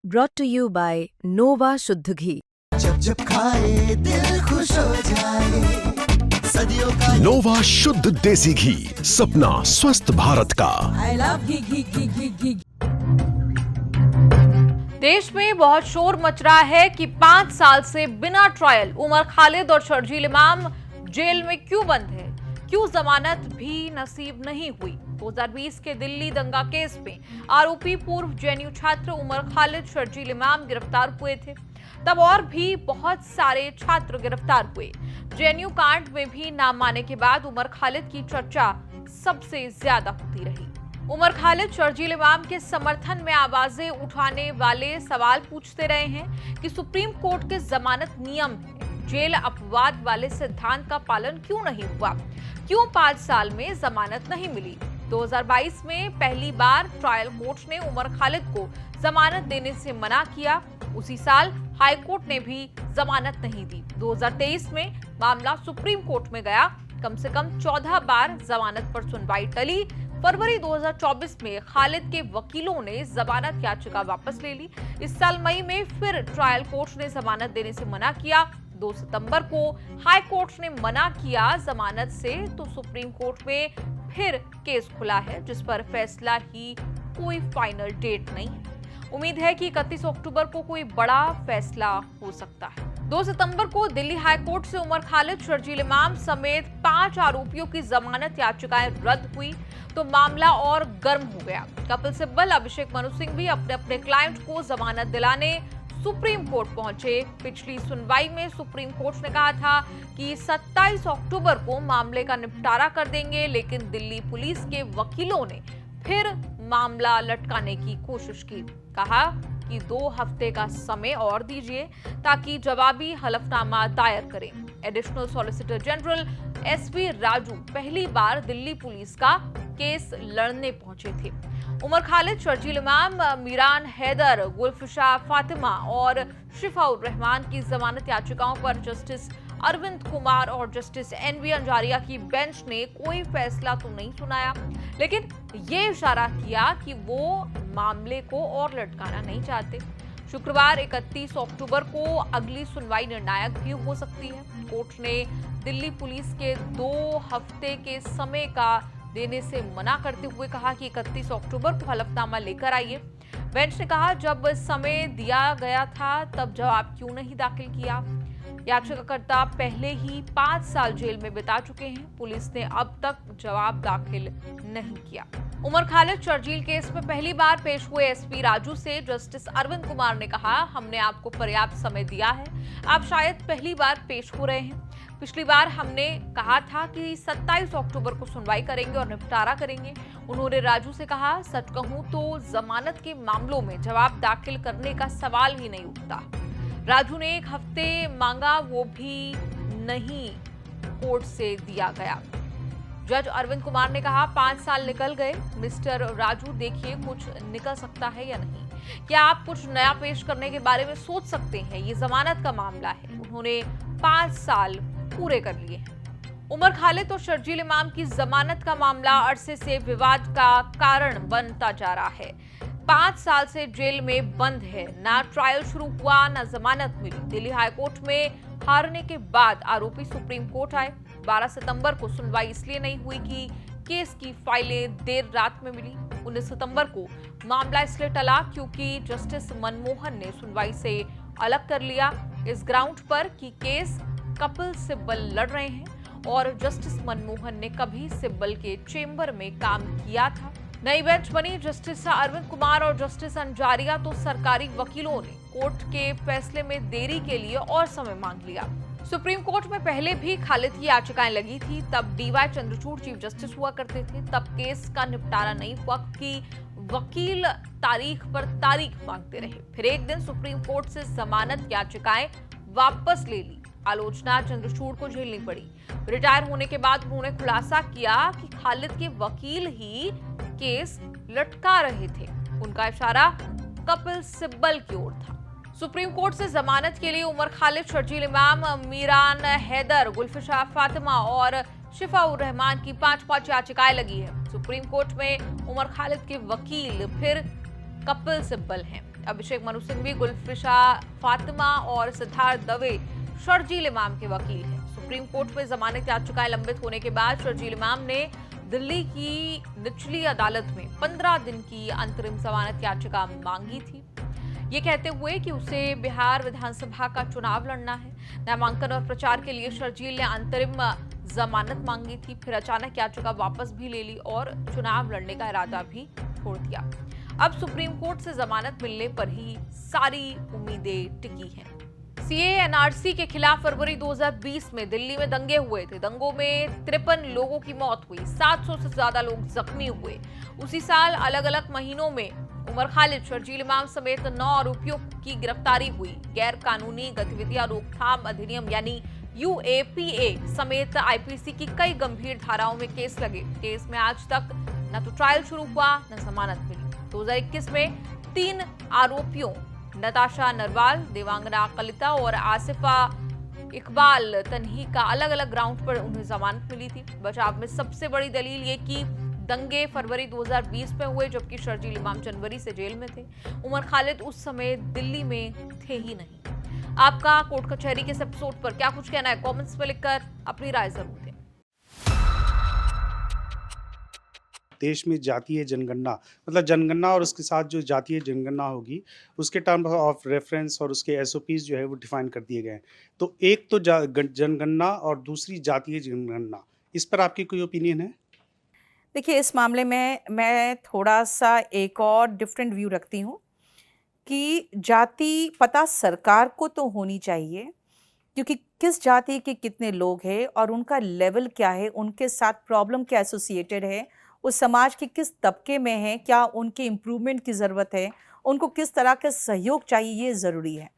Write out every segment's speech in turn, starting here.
brought to you by Nova शुद्ध घी। जब जब खाए दिल खुश हो जाए, सदियों का नोवा शुद्ध देसी घी, सपना स्वस्थ भारत का। I love घी। देश में बहुत शोर मच रहा है कि 5 साल से बिना ट्रायल उमर खालिद और शर्जील इमाम जेल में क्यों बंद है, क्यों जमानत भी नसीब नहीं हुई। 2020 के दिल्ली दंगा केस में आरोपी पूर्व जेएनयू छात्र उमर खालिद शर्जील इमाम गिरफ्तार हुए थे। तब और भी बहुत सारे छात्र गिरफ्तार हुए। जेएनयू कांड में भी नाम आने के बाद उमर खालिद की चर्चा सबसे ज्यादा होती रही। उमर खालिद शर्जील इमाम के समर्थन में आवाजें उठाने वाले सवाल पूछते रहे हैं कि सुप्रीम कोर्ट के जमानत नियम है, जेल अपवाद वाले सिद्धांत का पालन क्यों नहीं हुआ, क्यों 5 साल में जमानत नहीं मिली। 2022 में पहली बार ट्रायल कोर्ट ने उमर खालिद को जमानत देने से मना किया। उसी साल हाई कोर्ट ने भी जमानत नहीं दी। 2023 में मामला सुप्रीम कोर्ट में गया। कम से कम 14 बार जमानत पर सुनवाई टली। फरवरी 2024 में खालिद के वकीलों ने जमानत याचिका वापस ले ली। इस साल मई में फिर ट्रायल कोर्ट ने जमानत देने से मना किया। 2 सितंबर को हाई कोर्ट ने मना किया जमानत से, तो सुप्रीम कोर्ट में फिर केस खुला है जिस पर फैसला ही कोई फाइनल डेट नहीं है। उम्मीद है कि 31 अक्टूबर को कोई बड़ा फैसला हो सकता है। 2 सितंबर को दिल्ली हाई कोर्ट से उमर खालिद शर्जील इमाम समेत 5 आरोपियों की जमानत याचिकाएं रद्द हुई तो मामला और गर्म हो गया। कपिल सिब्बल, अभिषेक मनु सिंह भी अपने अपने क्लाइंट को जमानत दिलाने सुप्रीम कोर्ट पहुंचे। पिछली सुनवाई में सुप्रीम कोर्ट ने कहा था कि 27 अक्टूबर को मामले का निपटारा कर देंगे, लेकिन दिल्ली पुलिस के वकीलों ने फिर मामला लटकाने की कोशिश की। कहा कि 2 हफ्ते का समय और दीजिए ताकि जवाबी हलफनामा दायर करें। Additional solicitor general SV Raju पहली बार दिल्ली पुलिस का केस लड़ने पहुंचे थे। उमर खालिद, शर्जील इमाम, मीरान हैदर, गुलफिशा फातिमा और शिफाउर रहमान की जमानत याचिकाओं पर जस्टिस अरविंद कुमार और जस्टिस एनवी अंजारिया की बेंच ने कोई फैसला तो नहीं सुनाया, लेकिन ये इशारा किया कि वो मामले को और लटकाना नहीं चाहते। शुक्रवार 31 अक्टूबर को अगली सुनवाई निर्णायक भी हो सकती है। कोर्ट ने दिल्ली पुलिस के 2 हफ्ते के समय का देने से मना करते हुए कहा कि 31 अक्टूबर को हलफनामा लेकर आइए। बेंच ने कहा, जब समय दिया गया था तब जवाब क्यों नहीं दाखिल किया। याचिकाकर्ता पहले ही 5 साल जेल में बिता चुके हैं। पुलिस ने अब तक जवाब दाखिल नहीं किया। उमर खालिद शर्जील केस में पहली बार पेश हुए एसपी राजू से जस्टिस अरविंद कुमार ने कहा, हमने आपको पर्याप्त समय दिया है, आप शायद पहली बार पेश हो रहे हैं। पिछली बार हमने कहा था कि 27 अक्टूबर को सुनवाई करेंगे और निपटारा करेंगे। उन्होंने राजू से कहा, सच कहूं तो जमानत के मामलों में जवाब दाखिल करने का सवाल ही नहीं उठता। राजू ने 1 हफ्ते मांगा, वो भी नहीं कोर्ट से दिया गया। जज अरविंद कुमार ने कहा, 5 साल निकल गए, मिस्टर राजू देखिए कुछ निकल सकता है या नहीं, क्या आप कुछ नया पेश करने के बारे में सोच सकते हैं, ये जमानत का मामला है। उन्होंने 5 साल पूरे कर लिए हैं। उमर खालिद और शर्जील इमाम की जमानत का मामला अरसे से विवाद का कारण बनता जा रहा है। 5 साल से जेल में बंद है, ना ट्रायल शुरू हुआ, ना जमानत मिली। दिल्ली हाई कोर्ट में हारने के बाद आरोपी सुप्रीम कोर्ट आए। 12 सितंबर को सुनवाई इसलिए नहीं हुई कि केस की फाइलें देर रात में मिली। 19 सितंबर को मामला इसलिए टला क्योंकि जस्टिस मनमोहन ने सुनवाई से अलग कर लिया, इस ग्राउंड पर कि केस कपिल सिब्बल लड़ रहे हैं और जस्टिस मनमोहन ने कभी सिब्बल के चेंबर में काम किया था। नई बेंच बनी जस्टिस अरविंद कुमार और जस्टिस अंजारिया, तो सरकारी वकीलों ने कोर्ट के फैसले में देरी के लिए और समय मांग लिया। सुप्रीम कोर्ट में पहले भी खालिद की याचिकाएं लगी थी, तब डीवाई चंद्रचूड़ चीफ जस्टिस हुआ करते थे। तब केस का निपटारा नहीं हुआ क्योंकि वकील तारीख पर तारीख मांगते रहे। फिर एक दिन सुप्रीम कोर्ट से जमानत याचिकाएं वापस ले ली। आलोचना चंद्रचूड़ को झेलनी पड़ी। रिटायर होने के बाद उन्होंने खुलासा किया कि खालिद के वकील ही केस लटका रहे थे। उनका इशारा कपिल सिब्बल की ओर था। सुप्रीम कोर्ट से जमानत के लिए उमर खालिद, शर्जील इमाम, मीरान हैदर, गुलफिशा फातिमा और शिफाउर रहमान की 5 याचिकाएं लगी है। सुप्रीम कोर्ट में उमर खालिद के वकील फिर कपिल सिब्बल हैं। अभिषेक मनु सिंघवी, गुलफिशा फातिमा और सिद्धार्थ दवे शर्जील इमाम के वकील हैं। सुप्रीम कोर्ट में जमानत याचिकाएं लंबित होने के बाद शर्जील इमाम ने दिल्ली की निचली अदालत में 15 दिन की अंतरिम जमानत याचिका मांगी थी, ये कहते हुए कि उसे बिहार विधानसभा का चुनाव लड़ना है। नामांकन और प्रचार के लिए शर्जील ने अंतरिम जमानत मांगी थी, फिर अचानक याचिका वापस भी ले ली और चुनाव लड़ने का इरादा भी छोड़ दिया। अब सुप्रीम कोर्ट से जमानत मिलने पर ही सारी उम्मीदें टिकी हैं। सीए एनआरसी के खिलाफ फरवरी 2020 में दिल्ली में दंगे हुए थे। दंगों में 53 लोगों की मौत हुई, 700 से ज्यादा लोग जख्मी हुए। उसी साल अलग अलग महीनों में उमर खालिद, शर्जील इमाम समेत 9 आरोपियों की गिरफ्तारी हुई। गैर कानूनी गतिविधियां रोकथाम अधिनियम यानी यूएपीए समेत आईपीसी की कई गंभीर धाराओं में केस लगे। केस में आज तक न तो ट्रायल शुरू हुआ न जमानत मिली। 2021 में 3 आरोपियों नताशा नरवाल, देवांगना कलिता और आसिफा इकबाल तन्ही का अलग अलग ग्राउंड पर उन्हें जमानत मिली थी। बचाव में सबसे बड़ी दलील ये कि दंगे फरवरी 2020 में हुए, जबकि शर्जील इमाम जनवरी से जेल में थे। उमर खालिद उस समय दिल्ली में थे ही नहीं। आपका कोर्ट कचहरी के इस एपिसोड पर क्या कुछ कहना है? कमेंट्स में लिखकर अपनी राय जरूर दें। देश में जातीय जनगणना मतलब जनगणना और उसके साथ जो जातीय जनगणना होगी उसके टर्म ऑफ रेफरेंस और उसके एसओपीज जो है वो डिफाइन कर दिए गए हैं। तो एक तो जनगणना और दूसरी जातीय जनगणना, इस पर आपकी कोई ओपिनियन है? देखिए, इस मामले में मैं थोड़ा सा एक और डिफरेंट व्यू रखती हूँ कि जाति पता सरकार को तो होनी चाहिए, क्योंकि किस जाति के कितने लोग हैं और उनका लेवल क्या है, उनके साथ प्रॉब्लम क्या एसोसिएटेड है, उस समाज के किस तबके में है, क्या उनके इम्प्रूवमेंट की ज़रूरत है, उनको किस तरह का सहयोग चाहिए, ये ज़रूरी है।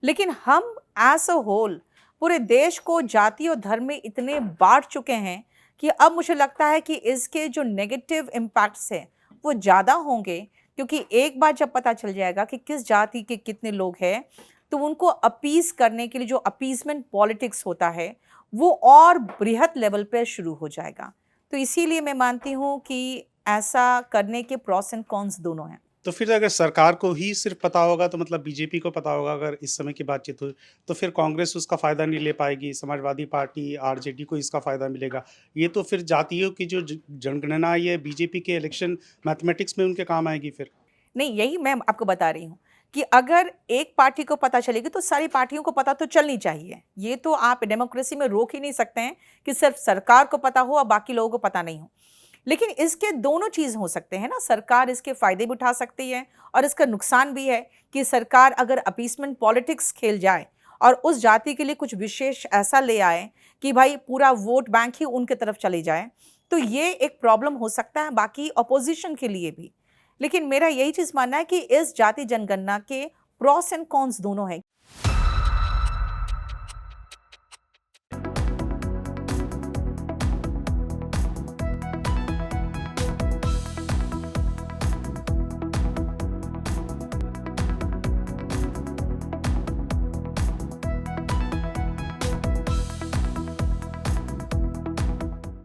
लेकिन हम एज अ होल पूरे देश को जाति और धर्म में इतने बांट चुके हैं कि अब मुझे लगता है कि इसके जो नेगेटिव इम्पैक्ट्स हैं वो ज़्यादा होंगे, क्योंकि एक बार जब पता चल जाएगा कि किस जाति के कितने लोग हैं तो उनको अपीज़ करने के लिए जो अपीज़मेंट पॉलिटिक्स होता है वो और बृहद लेवल पर शुरू हो जाएगा। तो इसीलिए मैं मानती हूँ कि ऐसा करने के प्रॉस एंड कॉन्स दोनों हैं। तो फिर अगर सरकार को ही सिर्फ पता होगा तो मतलब बीजेपी को पता होगा अगर इस समय की बातचीत हो, तो फिर कांग्रेस उसका फ़ायदा नहीं ले पाएगी, समाजवादी पार्टी आरजेडी को इसका फ़ायदा मिलेगा। ये तो फिर जातियों की जो जनगणना ये बीजेपी के इलेक्शन मैथमेटिक्स में उनके काम आएगी फिर। नहीं, यही मैं आपको बता रही हूँ कि अगर एक पार्टी को पता चलेगी तो सारी पार्टियों को पता तो चलनी चाहिए। ये तो आप डेमोक्रेसी में रोक ही नहीं सकते हैं कि सिर्फ सरकार को पता हो और बाकी लोगों को पता नहीं हो। लेकिन इसके दोनों चीज़ हो सकते हैं ना, सरकार इसके फ़ायदे भी उठा सकती है और इसका नुकसान भी है कि सरकार अगर अपीसमेंट पॉलिटिक्स खेल जाए और उस जाति के लिए कुछ विशेष ऐसा ले आए कि भाई पूरा वोट बैंक ही उनके तरफ चले जाए, तो ये एक प्रॉब्लम हो सकता है बाकी अपोजिशन के लिए भी। लेकिन मेरा यही चीज़ मानना है कि इस जाति जनगणना के प्रॉस एंड कॉन्स दोनों हैं।